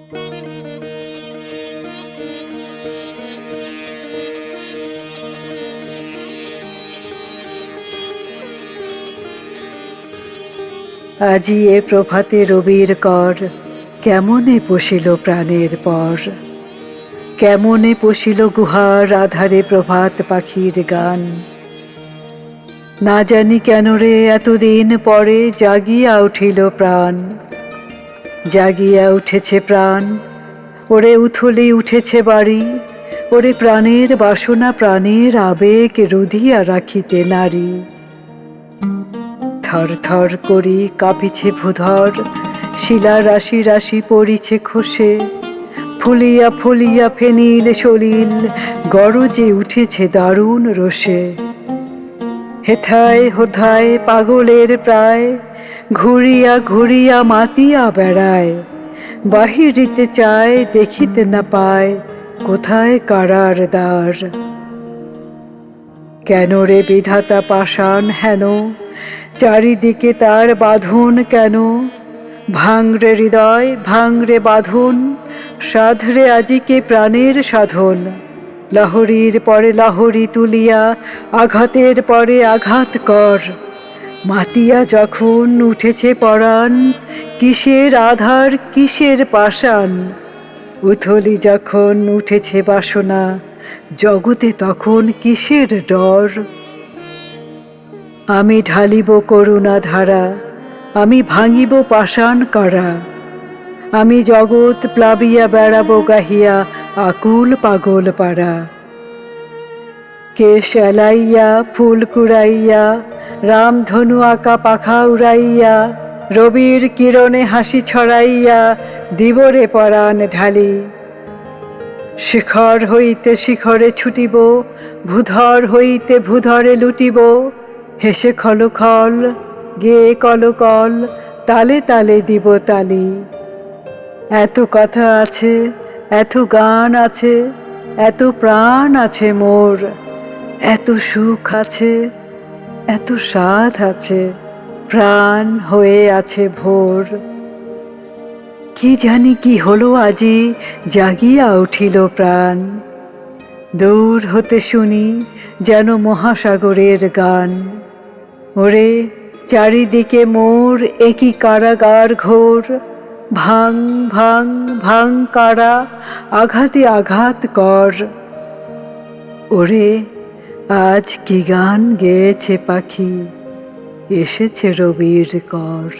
আজি এ প্রভাতে রবির কর, কেমনে পশিল প্রাণের পর। কেমনে পশিল গুহার আধারে প্রভাত পাখির গান। না জানি কেন রে এতদিন পরে জাগিয়া উঠিল প্রাণ। জাগিয়া উঠেছে প্রাণ, ওরে উথলি উঠেছে বাড়ি। ওরে প্রাণের বাসনা প্রাণের আবেগ রুধিয়া রাখিতে নারী। থর থর করি কাঁপিছে ভূধর, শিলা রাশি রাশি পড়িছে খসে। ফুলিয়া ফুলিয়া ফেনিল সলিল গরজে উঠেছে দারুণ রোষে। হেথায় হোথায় পাগলের প্রায়, ঘুরিয়া ঘুরিয়া মাতিয়া বেড়ায়। বাহিরিতে চায় দেখিতে না পায়, কোথায় কারার দ্বার। কেন রে বিধাতা পাষাণ হেন, চারিদিকে তার বাঁধন কেন। ভাঙরে হৃদয় ভাঙরে বাঁধন, সাধরে আজিকে প্রাণের সাধন। লহরীর পরে লহরী তুলিয়া আঘাতের পরে আঘাত কর। মাতিয়া যখন উঠেছে পরাণ, কিসের আধার কিসের পাষাণ। উথলি যখন উঠেছে বাসনা, জগতে তখন কিসের ডর। আমি ঢালিব করুণা ধারা, আমি ভাঙিব পাষাণ কারা। আমি জগৎ প্লাবিয়া বেড়াবো গাহিয়া আকুল পাগল পাড়া। কেশ এলাইয়া ফুল কুড়াইয়া, রামধনু আঁকা পাখা উড়াইয়া। রবির কিরণে হাসি ছড়াইয়া, দিবরে পরাণ ঢালি। শিখর হইতে শিখরে ছুটিব, ভূধর হইতে ভূধরে লুটিব। হেসে খলখল গেয়ে কলকল, তালে তালে দিব তালি। এত কথা আছে, এত গান আছে, এত প্রাণ আছে মোর। এত সুখ আছে, এত সাধ আছে, প্রাণ হয়ে আছে ভোর। কি জানি কি হলো আজি, জাগিয়া উঠিল প্রাণ। দূর হতে শুনি যেন মহাসাগরের গান। ওরে চারিদিকে মোর একই কারাগার ঘোর। ভাঙ ভাঙ ভাঙ কারা, আঘাতে আঘাত কর। ওরে আজ কি গান গেয়েছে পাখি, এসেছে রবির কর।